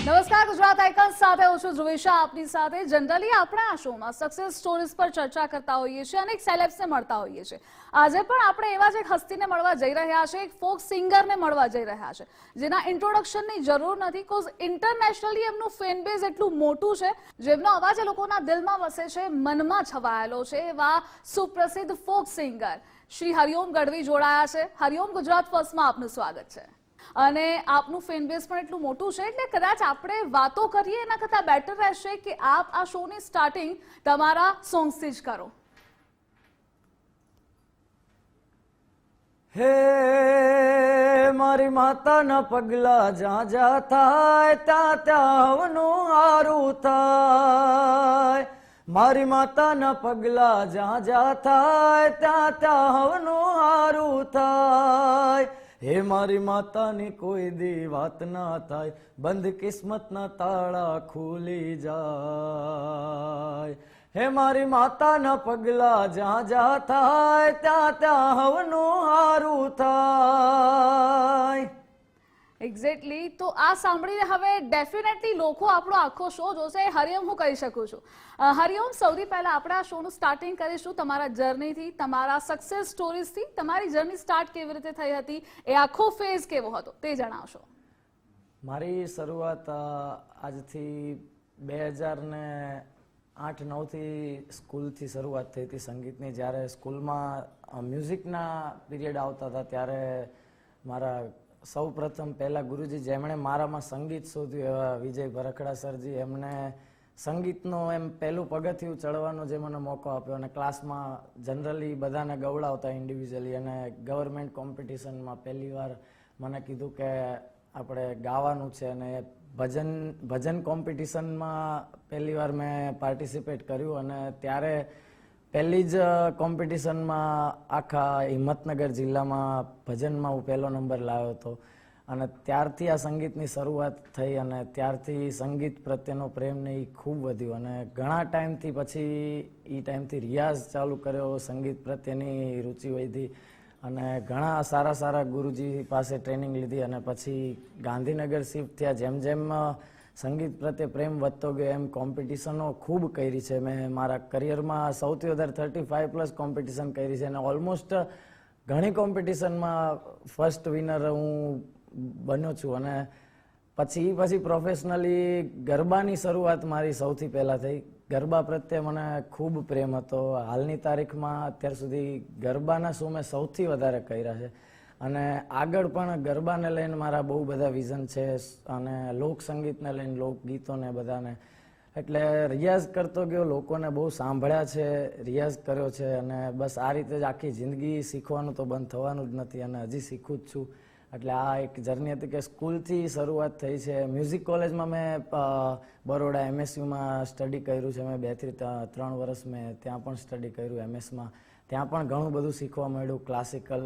નમસ્કાર, ગુજરાત આઇકન સાથે હું છું ધ્રુવિશા આપની સાથે. જનરલી આપણે આ શોમાં સક્સેસ સ્ટોરીઝ પર ચર્ચા કરતા હોઈએ છીએ અને એક સેલેબ્સને મળતા હોઈએ છીએ. આજે પણ આપણે એવા જ એક હસ્તીને મળવા જઈ રહ્યા છે, એક ફોક સિંગરને મળવા જઈ રહ્યા છે, જેના ઇન્ટ્રોડક્શનની જરૂર નથી, કોઝ ઇન્ટરનેશનલી એમનું ફેન બેઝ એટલું મોટું છે, જેમનો અવાજ લોકોના દિલમાં વસે છે, મનમાં છવાયેલો છે. એવા સુપ્રસિદ્ધ ફોક સિંગર શ્રી હરિઓમ ગઢવી જોડાયા છે. હરિઓમ, ગુજરાત ફર્સ્ટમાં આપનું સ્વાગત છે. અને આપનું ફેન બેઝ પણ એટલું મોટું છે એટલે કદાચ આપણે વાતો કરીએ એના કરતાં બેટર રહેશે કે આપ આ શોની સ્ટાર્ટિંગ તમારા સોંગ્સથી જ કરો. હે મારી માતાના પગલા જ્યાં જ્યાં થાય ત્યાં ત્યાં હવનું હારું થાય. મારી માતાના પગલા જ્યાં જ્યાં થાય ત્યાં ત્યાં હવનું હારું થાય. હે મારી માતાની કોઈ દી વાત ના થાય, બંધ કિસ્મતના તાળા ખુલી જાય. હે મારી માતાના પગલા જ્યાં જ્યાં થાય ત્યાં ત્યાં હવનું હારું થાય. એક્ઝેક્ટલી. તો આ સાંભળીને હવે ડેફિનેટલી લોકો આપણો આખો શો જોશે. હરિઓમ, હું કહી શકું છું. હરિઓમ, સૌથી પહેલા આપણે આ શોનું સ્ટાર્ટિંગ કરીશું તમારા જર્નીથી, તમારા સક્સેસ સ્ટોરીઝથી. તમારી જર્ની સ્ટાર્ટ કેવી રીતે થઈ હતી, એ આખો ફેઝ કેવો હતો તે જણાવશો. મારી શરૂઆત આજથી 2008-9થી સ્કૂલથી શરૂઆત થઈ હતી સંગીતની. જ્યારે સ્કૂલમાં મ્યુઝિકના પીરિયડ આવતા હતા ત્યારે મારા સૌ પ્રથમ પહેલા ગુરુજી જેમણે મારામાં સંગીત શોધ્યું એવા વિજય ભરખડા સરજી, એમને સંગીતનો એમ પહેલું પગથિયું ચડવાનો જે મને મોકો આપ્યો. અને ક્લાસમાં જનરલી બધાને ગવડાવતા ઇન્ડિવિજ્યુઅલી, અને ગવર્મેન્ટ કોમ્પિટિશનમાં પહેલી વાર મને કીધું કે આપણે ગાવાનું છે. અને ભજન કોમ્પિટિશનમાં પહેલી વાર મેં પાર્ટિસિપેટ કર્યું. અને ત્યારે પહેલી જ કોમ્પિટિશનમાં આખા હિંમતનગર જિલ્લામાં ભજનમાં હું પહેલો નંબર લાવ્યો હતો. અને ત્યારથી આ સંગીતની શરૂઆત થઈ અને ત્યારથી સંગીત પ્રત્યેનો પ્રેમ ને એ ખૂબ વધ્યો. અને ઘણા ટાઈમથી પછી એ ટાઈમથી રિયાઝ ચાલુ કર્યો, સંગીત પ્રત્યેની રુચિ વધી અને ઘણા સારા સારા ગુરુજી પાસે ટ્રેનિંગ લીધી. અને પછી ગાંધીનગર શિફ્ટ થયા. જેમ જેમ સંગીત પ્રત્યે પ્રેમ વધતો ગયો એમ કોમ્પિટિશનો ખૂબ કરી છે. મેં મારા કરિયરમાં સૌથી વધારે 35+ કોમ્પિટિશન કરી છે. અને ઓલમોસ્ટ ઘણી કોમ્પિટિશનમાં ફર્સ્ટ વિનર હું બન્યો છું. અને પછી પ્રોફેશનલી ગરબાની શરૂઆત મારી સૌથી પહેલાં થઈ. ગરબા પ્રત્યે મને ખૂબ પ્રેમ હતો. હાલની તારીખમાં અત્યાર સુધી ગરબાના શો મેં સૌથી વધારે કર્યા છે. અને આગળ પણ ગરબાને લઈને મારા બહુ બધા વિઝન છે, અને લોકસંગીતને લઈને, લોકગીતોને બધાને. એટલે રિયાઝ કરતો ગયો, લોકોને બહુ સાંભળ્યા છે, રિયાઝ કર્યો છે. અને બસ આ રીતે જ આખી જિંદગી શીખવાનું તો બંધ થવાનું જ નથી, અને હજી શીખું જ છું. એટલે આ એક જર્ની હતી કે સ્કૂલથી શરૂઆત થઈ છે. મ્યુઝિક કોલેજમાં મેં બરોડા MSUમાં સ્ટડી કર્યું છે. મેં 2 થી 3 વર્ષ મેં ત્યાં પણ સ્ટડી કર્યું MSમાં. ત્યાં પણ ઘણું બધું શીખવા મળ્યું ક્લાસિકલ,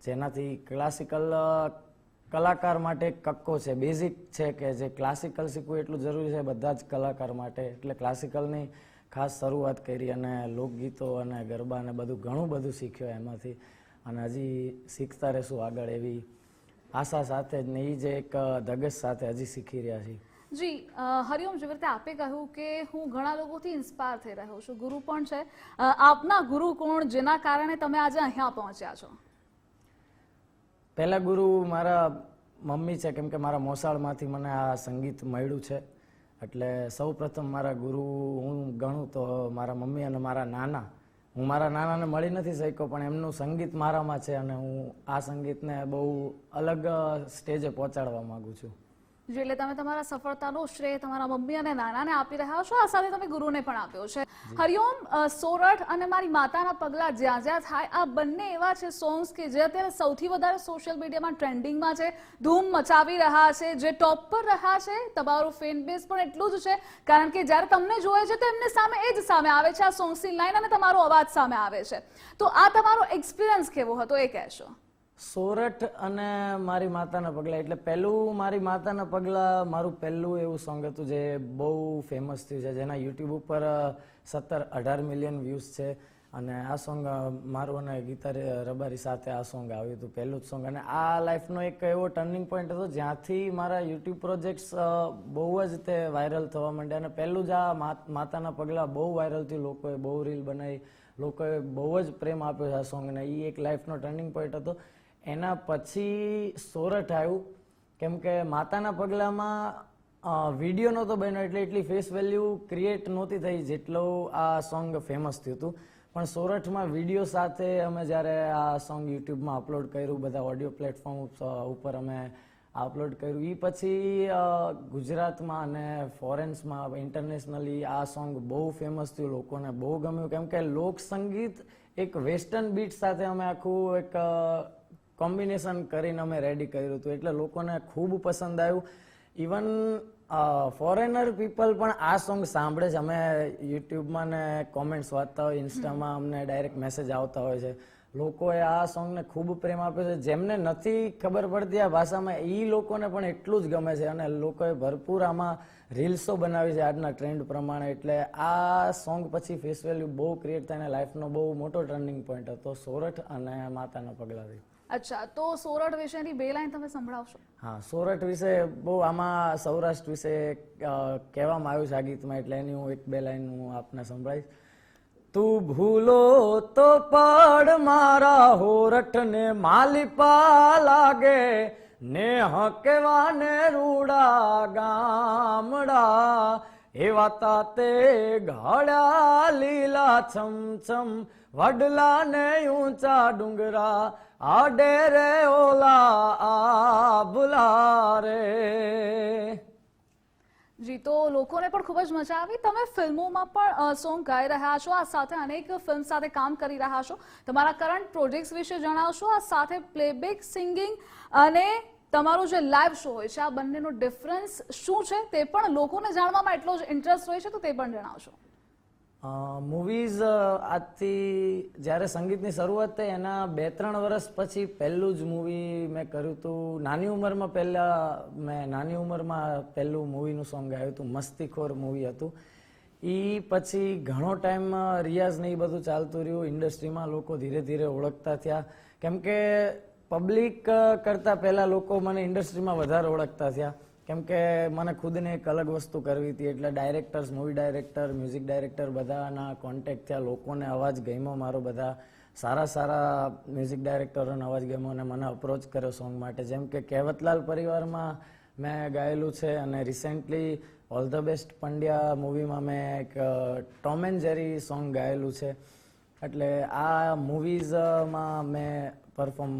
જેનાથી ક્લાસિકલ કલાકાર માટે કક્કો છે, બેઝિક છે કે જે ક્લાસિકલ શીખવું એટલું જરૂરી છે બધા જ કલાકાર માટે. એટલે ક્લાસિકલની ખાસ શરૂઆત કરી અને લોકગીતો અને ગરબા અને બધું ઘણું બધું શીખ્યો એમાંથી. અને હજી શીખતા રહેશું આગળ એવી આશા સાથે જ, ને એ જે એક ધગશ સાથે હજી શીખી રહ્યા છીએ. જી હરિઓમ, જેવી રીતે આપે કહ્યું કે હું ઘણા લોકોથી ઇન્સ્પાયર થઈ રહ્યો છું, ગુરુ પણ છે. આપના ગુરુ કોણ, જેના કારણે તમે આજે અહીંયા પહોંચ્યા છો? પહેલા ગુરુ મારા મમ્મી છે, કેમ કે મારા મોસાળમાંથી મને આ સંગીત મળ્યું છે. એટલે સૌ પ્રથમ મારા ગુરુ હું ગણું તો મારા મમ્મી અને મારા નાના. હું મારા નાનાને મળી નથી શક્યો, પણ એમનું સંગીત મારામાં છે અને હું આ સંગીતને બહુ અલગ સ્ટેજે પહોંચાડવા માંગુ છું. એટલે તમે તમારા સફળતાનો શ્રેય તમારા મમ્મી અને નાનાને આપી રહ્યા છો, આ સાથે તમે ગુરુને પણ આપ્યો છે. હરિઓમ, સોરઠ અને મારી માતાના પગલા જ્યાં જ્યાં થાય, આ બંને એવા છે સોંગ્સ કે જે અત્યારે સૌથી વધારે સોશિયલ મીડિયામાં ટ્રેન્ડિંગમાં છે, ધૂમ મચાવી રહ્યા છે, જે ટોપ પર રહ્યા છે. તમારું ફેન બેઝ પણ એટલું જ છે, કારણ કે જ્યારે તમને જોવે છે તો એમને સામે એ જ સામે આવે છે આ સોંગ્સની લાઈન, અને તમારો અવાજ સામે આવે છે. તો આ તમારો એક્સપિરિયન્સ કેવો હતો એ કહેશો? સોરઠ અને મારી માતાના પગલા, એટલે પહેલું મારી માતાના પગલા મારું પહેલું એવું સોંગ હતું જે બહુ ફેમસ થયું છે, જેના યુટ્યુબ ઉપર 17-18 મિલિયન વ્યૂઝ છે. અને આ સોંગ મારું અને ગીતા રબારી સાથે આ સોંગ આવ્યું હતું, પહેલું જ સોંગ. અને આ લાઈફનો એક એવો ટર્નિંગ પોઈન્ટ હતો જ્યાંથી મારા યુટ્યુબ પ્રોજેક્ટ્સ બહુ જ તે વાયરલ થવા માંડ્યા. અને પહેલું જ આ માતાના પગલાં બહુ વાયરલ થયું, લોકોએ બહુ રીલ બનાવી, લોકોએ બહુ જ પ્રેમ આપ્યો છે આ સોંગને. એ એક લાઈફનો ટર્નિંગ પોઈન્ટ હતો. એના પછી સોરઠ આવ્યું, કેમ કે માતાના પગલામાં વિડીયો નહોતો બન્યો એટલે એટલી ફેસ વેલ્યુ ક્રિએટ નહોતી થઈ જેટલો આ સોંગ ફેમસ થયું હતું. પણ સોરઠમાં વિડીયો સાથે અમે જ્યારે આ સોંગ યુટ્યુબમાં અપલોડ કર્યું, બધા ઓડિયો પ્લેટફોર્મ ઉપર અમે અપલોડ કર્યું, એ પછી ગુજરાતમાં અને ફોરેન્સમાં ઇન્ટરનેશનલી આ સોંગ બહુ ફેમસ થયું, લોકોને બહુ ગમ્યું. કેમ કે લોક સંગીત એક વેસ્ટર્ન બીટ સાથે અમે આખું એક કોમ્બિનેશન કરીને અમે રેડી કર્યું હતું, એટલે લોકોને ખૂબ પસંદ આવ્યું. ઇવન ફોરેનર પીપલ પણ આ સોંગ સાંભળે છે. અમે યુટ્યુબમાં ને કોમેન્ટ્સ વાંચતા હોય, ઇન્સ્ટામાં અમને ડાયરેક્ટ મેસેજ આવતા હોય છે. લોકોએ આ સોંગને ખૂબ પ્રેમ આપ્યો છે. જેમને નથી ખબર પડતી આ ભાષામાં, એ લોકોને પણ એટલું જ ગમે છે. અને લોકોએ ભરપૂર આમાં રીલ્સો બનાવી છે આજના ટ્રેન્ડ પ્રમાણે. એટલે આ સોંગ પછી ફેસ વેલ્યુ બહુ ક્રિએટ થાય અને લાઈફનો બહુ મોટો ટર્નિંગ પોઈન્ટ હતો સોરઠ અને માતાના પગલાથી. અચ્છા, તો સોરઠ વિશેની બે લાઈન તમે સંભળાવશો? હા, સોરઠ વિશે બહુ આમાં સૌરાષ્ટ્ર વિશે કહેવામાં આવ્યું છે આ ગીતમાં, એટલે એની હું એક બે લાઈન હું આપને સંભળાવીશ. તું ભૂલો તો પડ મારા હોરઠને માલિપા લાગે, ને હકેવા ને રૂડા ગામડા, એવા તાતે ઘાડ્યા લીલા છમછમ, વડલા ને ઊંચા ડુંગરા, આડે રે ઓલા આભલા રે. જી, તો લોકોને પણ ખૂબ જ મજા આવી. તમે ફિલ્મોમાં પણ સોંગ ગાઈ રહ્યા છો, આ સાથે અનેક ફિલ્મ સાથે કામ કરી રહ્યા છો. તમારા કરંટ પ્રોજેક્ટ્સ વિશે જણાવશો, આ સાથે પ્લેબેક સિંગિંગ અને તમારો જે લાઈવ શો હોય છે, આ બંનેનો ડિફરન્સ શું છે તે પણ લોકોને જાણવામાં એટલો જ ઇન્ટરેસ્ટ હોય છે, તો તે પણ જણાવશો. મૂવીઝ આજથી જ્યારે સંગીતની શરૂઆત થઈ એના 2-3 વર્ષ પછી પહેલું જ મૂવી મેં કર્યું હતું. નાની ઉંમરમાં પહેલું મૂવીનું સોંગ ગાયું હતું, મસ્તીખોર મૂવી હતું. એ પછી ઘણો ટાઈમ રિયાઝ ને એ બધું ચાલતું રહ્યું. ઇન્ડસ્ટ્રીમાં લોકો ધીરે ધીરે ઓળખતા થયા, કેમ કે પબ્લિક કરતાં પહેલાં લોકો મને ઇન્ડસ્ટ્રીમાં વધારે ઓળખતા થયા, કેમ કે મને ખુદને એક અલગ વસ્તુ કરવી હતી. એટલે directors, movie director, music director બધાના કોન્ટેક્ટ થયા. લોકોને અવાજ ગમ્યો મારો, બધા સારા મ્યુઝિક ડાયરેક્ટરોનો અવાજ ગમ્યો અને મને અપ્રોચ કર્યો સોંગ માટે. જેમ કે કહેવતલાલ પરિવારમાં મેં ગાયેલું છે, અને recently all the best Pandya મૂવીમાં મેં એક ટોમ એન્ડ જેરી સોંગ ગાયેલું છે. એટલે આ મૂવીઝમાં મેં પરફોર્મ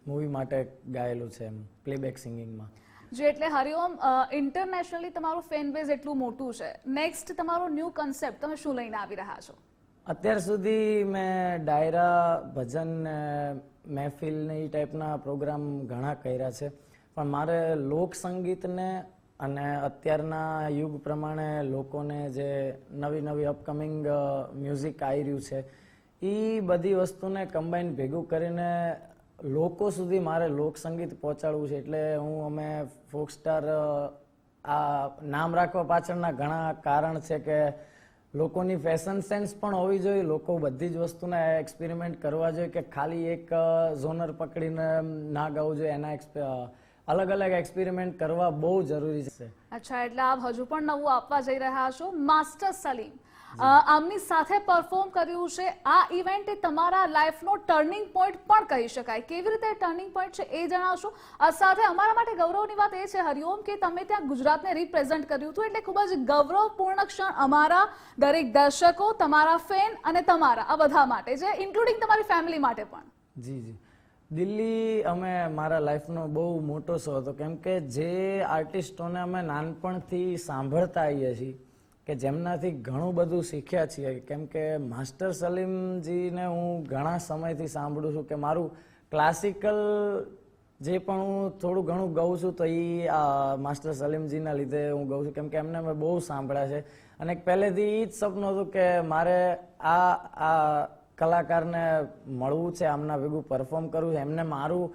મૂવી માટે ગાયેલું છે એમ પ્લેબેક સિંગિંગમાં. જે એટલે હરિઓમ, ઇન્ટરનેશનલી તમારું ફેન બેઝ એટલું મોટું છે. નેક્સ્ટ તમારો ન્યૂ કન્સેપ્ટ તમે શું લઈને આવી રહ્યા છો? અત્યાર સુધી મેં ડાયરા, ભજન, મહેફિલ ને એ ટાઈપના પ્રોગ્રામ ઘણા કર્યા છે, પણ મારે લોક સંગીતને અને અત્યારના યુગ પ્રમાણે લોકોને જે નવી અપકમિંગ મ્યુઝિક આવી રહ્યું છે, એ બધી વસ્તુને કમ્બાઈન ભેગું કરીને લોકો સુધી મારે લોક સંગીત પહોંચાડવું છે. એટલે અમે ફોક સ્ટાર આ નામ રાખવા પાછળના ઘણા કારણ છે કે લોકોની ફેશન સેન્સ પણ હોવી જોઈએ, લોકો બધી જ વસ્તુને એક્સપેરિમેન્ટ કરવા જોઈએ, કે ખાલી એક ઝોનર પકડીને ના ગાવું જોઈએ. એના અલગ એક્સપેરિમેન્ટ કરવા બહુ જરૂરી છે. અચ્છા, એટલે આપ હજુ પણ નવું આપવા જઈ રહ્યા છો. માસ્ટર સલીમ, આમની સાથે પરફોર્મ કર્યું છે. આ ઇવેન્ટ એ તમારા લાઈફનો ટર્નિંગ પોઈન્ટ પણ કહી શકાય. કેવી રીતે ટર્નિંગ પોઈન્ટ છે એ જણાવશો. આ સાથે અમારા માટે ગૌરવની વાત એ છે હરિઓમ કે તમે ત્યાં ગુજરાતને રિપ્રેઝન્ટ કર્યું હતું, એટલે ખૂબ જ ગૌરવપૂર્ણ ક્ષણ અમારા દરેક દર્શકો, તમારા ફેન અને તમારા આ બધા માટે છે, ઇન્ક્લુડિંગ તમારી ફેમિલી માટે પણ. જી, દિલ્હી અમે મારા લાઈફનો બહુ મોટો શો હતો, કેમ કે જે આર્ટિસ્ટોને અમે નાનપણથી સાંભળતા આવીએ છીએ, કે જેમનાથી ઘણું બધું શીખ્યા છીએ. કેમ કે માસ્ટર સલીમજીને હું ઘણા સમયથી સાંભળું છું, કે મારું ક્લાસિકલ જે પણ હું થોડું ઘણું ગાઉં છું તો એ માસ્ટર સલીમજીના લીધે હું ગાઉં છું, કેમ કે એમને મેં બહુ સાંભળ્યા છે. અને પહેલેથી એ જ સપનું હતું કે મારે આ કલાકારને મળવું છે, આમના ભેગું પરફોર્મ કરવું છે, એમને મારું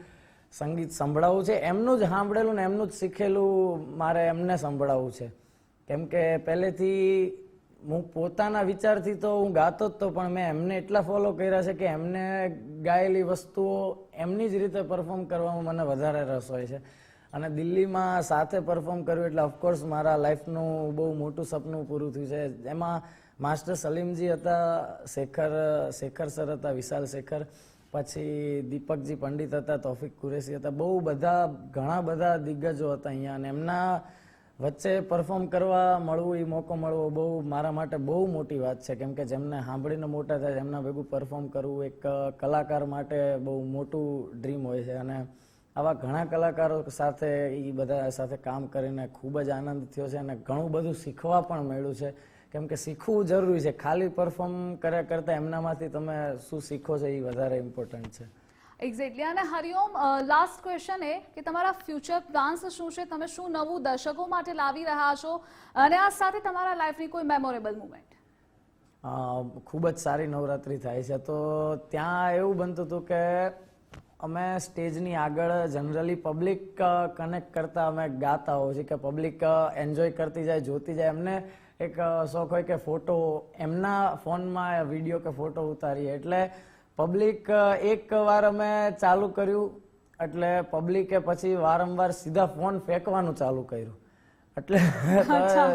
સંગીત સંભળાવવું છે, એમનું જ સાંભળેલું ને એમનું જ શીખેલું મારે એમને સંભળાવવું છે. કેમ કે પહેલેથી હું પોતાના વિચારથી તો હું ગાતો જ તો, પણ મેં એમને એટલા ફોલો કર્યા છે કે એમને ગાયેલી વસ્તુઓ એમની જ રીતે પરફોર્મ કરવામાં મને વધારે રસ હોય છે. અને દિલ્હીમાં સાથે પરફોર્મ કર્યું એટલે ઓફકોર્સ મારા લાઈફનું બહુ મોટું સપનું પૂરું થયું છે. એમાં માસ્ટર સલીમજી હતા, શેખર સર હતા, વિશાલ શેખર, પછી દીપકજી પંડિત હતા, તોફિક કુરેશી હતા, બહુ બધા ઘણા બધા દિગ્ગજો હતા અહીંયા. અને એમના વચ્ચે પરફોર્મ કરવા મળવું, એ મોકો મળવો બહુ મારા માટે બહુ મોટી વાત છે. કેમ કે જેમને સાંભળીને મોટા થાય એમના ભેગું પરફોર્મ કરવું એક કલાકાર માટે બહુ મોટું ડ્રીમ હોય છે. અને આવા ઘણા કલાકારો સાથે એ બધા સાથે કામ કરીને ખૂબ જ આનંદ થયો છે અને ઘણું બધું શીખવા પણ મળ્યું છે. કેમ કે શીખવું જરૂરી છે, ખાલી પરફોર્મ કર્યા કરતાં એમનામાંથી તમે શું શીખો છો એ વધારે ઇમ્પોર્ટન્ટ છે. એક્ઝેક્ટલી. અને હરિઓમ, લાસ્ટ ક્વેશ્ચન એ કે તમારા ફ્યુચર પ્લાન્સ શું છે? તમે શું નવું દર્શકો માટે લાવી રહ્યા છો? અને આ સાથે તમારા લાઈફની કોઈ મેમોરેબલ મુમેન્ટ? ખૂબ જ સારી નવરાત્રિ થાય છે, તો ત્યાં એવું બનતું હતું કે અમે સ્ટેજની આગળ જનરલી પબ્લિક કનેક્ટ કરતા અમે ગાતા હોઈએ છીએ કે પબ્લિક એન્જોય કરતી જાય, જોતી જાય. એમને એક શોખ હોય કે ફોટો એમના ફોનમાં વિડીયો કે ફોટો ઉતારીએ. એટલે પબ્લિક એક વાર અમે ચાલુ કર્યું એટલે પબ્લિકે પછી વારંવાર સીધા ફોન ફેંકવાનું ચાલુ કર્યું. એટલે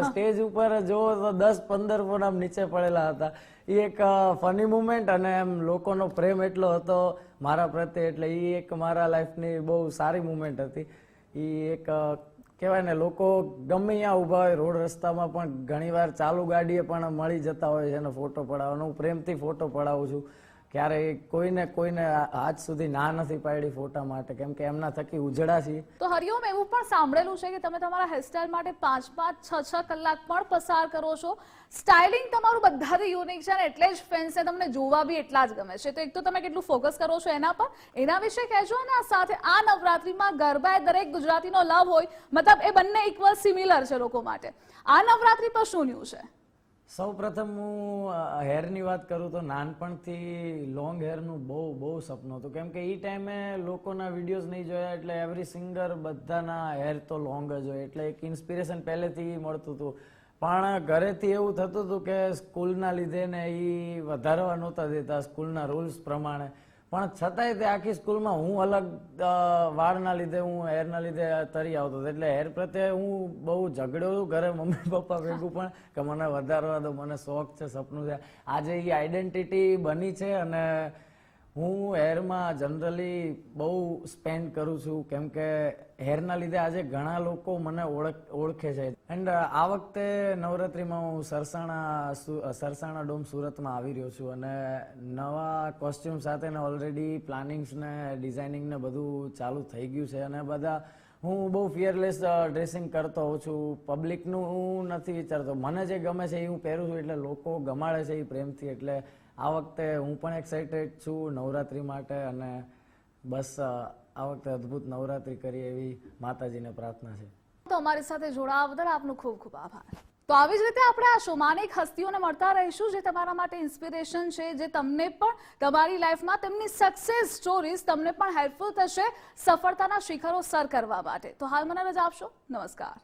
સ્ટેજ ઉપર જોવો તો 10-15 ફોન આમ નીચે પડેલા હતા. એ એક ફની મુમેન્ટ અને એમ લોકોનો પ્રેમ એટલો હતો મારા પ્રત્યે, એટલે એ એક મારા લાઈફની બહુ સારી મુમેન્ટ હતી. એ એક કહેવાય ને, લોકો ગમે ત્યાં ઊભા હોય રોડ રસ્તામાં પણ ઘણીવાર ચાલુ ગાડીએ પણ મળી જતા હોય છે અને ફોટો પડાવવાનો. હું પ્રેમથી ફોટો પડાવું છું. ક્યારેય કોઈને આજ સુધી ના નથી પાડી ફોટા માટે, કેમ કે એમના થકી ઉજળા છીએ. તો હરિઓમ, એવું પણ સાંભળેલું છે કે તમે તમારા હેરસ્ટાઈલ માટે 5-5, 6-6 કલાક પણ પસાર કરો છો. સ્ટાઇલિંગ તમારું બધાથી યુનિક છે અને એટલે જ ફેન્સને તમને જોવા બી એટલા જ ગમે છે. તો એક તો તમે કેટલું ફોકસ કરો છો એના પર, એના વિશે કહેજો. અને આ સાથે આ નવરાત્રીમાં ગરબા એ દરેક ગુજરાતીનો લવ હોય, મતલબ એ બંને ઇક્વલ સિમિલર છે લોકો માટે. આ નવરાત્રી પર શું ન્યૂઝ છે? સૌ પ્રથમ હું હેરની વાત કરું તો નાનપણથી લોંગ હેરનું બહુ સપનું હતું. કેમ કે એ ટાઈમે લોકોના વિડીયોઝ નહીં જોયા એટલે એવરી સિંગર બધાના હેર તો લોંગ જ હોય, એટલે એક ઇન્સ્પિરેશન પહેલેથી મળતું હતું. પણ ઘરેથી એવું થતું હતું કે સ્કૂલના લીધે ને એ વધારવા નહોતા દેતા સ્કૂલના રૂલ્સ પ્રમાણે. પણ છતાંય તે આખી સ્કૂલમાં હું અલગ વાળના લીધે, હું હેરના લીધે તરી આવતો હતો. એટલે હેર પ્રત્યે હું બહુ ઝઘડ્યો છું ઘરે મમ્મી પપ્પા ભેગું પણ કે મને વધારવા દો, મને શોખ છે, સપનું છે. આજે એ આઈડેન્ટિટી બની છે અને હું હેરમાં જનરલી બહુ સ્પેન્ડ કરું છું. કેમ કે હેરના લીધે આજે ઘણા લોકો મને ઓળખે છે. એન્ડ આ વખતે નવરાત્રિમાં હું સરસાણા ડોમ સુરતમાં આવી રહ્યો છું અને નવા કોસ્ટ્યુમ સાથે ઓલરેડી પ્લાનિંગ્સ ને ડિઝાઇનિંગ ને બધું ચાલુ થઈ ગયું છે. અને બધા હું બહુ ફિયરલેસ ડ્રેસિંગ કરતો હોઉં છું. પબ્લિકનું હું નથી વિચારતો, મને જે ગમે છે એ હું પહેરું છું એટલે લોકો ગમાડે છે એ પ્રેમથી. એટલે આ વખતે હું પણ એક્સાઇટેડ છું નવરાત્રિ માટે અને બસ આ વખતે અદ્ભુત નવરાત્રિ કરીએ એવી માતાજીને પ્રાર્થના છે. તો અમારી સાથે જોડાવા બદલ આપનો ખૂબ ખૂબ આભાર. તો આવી જ રીતે આપણે આ શોમાં અનેક હસ્તીઓને મળતા રહીશું જે તમારા માટે ઇન્સ્પિરેશન છે, જે તમને પણ તમારી લાઈફમાં તેમની સક્સેસ સ્ટોરીઝ તમને પણ હેલ્પફુલ થશે સફળતાના શિખરો સર કરવા માટે. તો હાલ મને રજા આપશો. નમસ્કાર.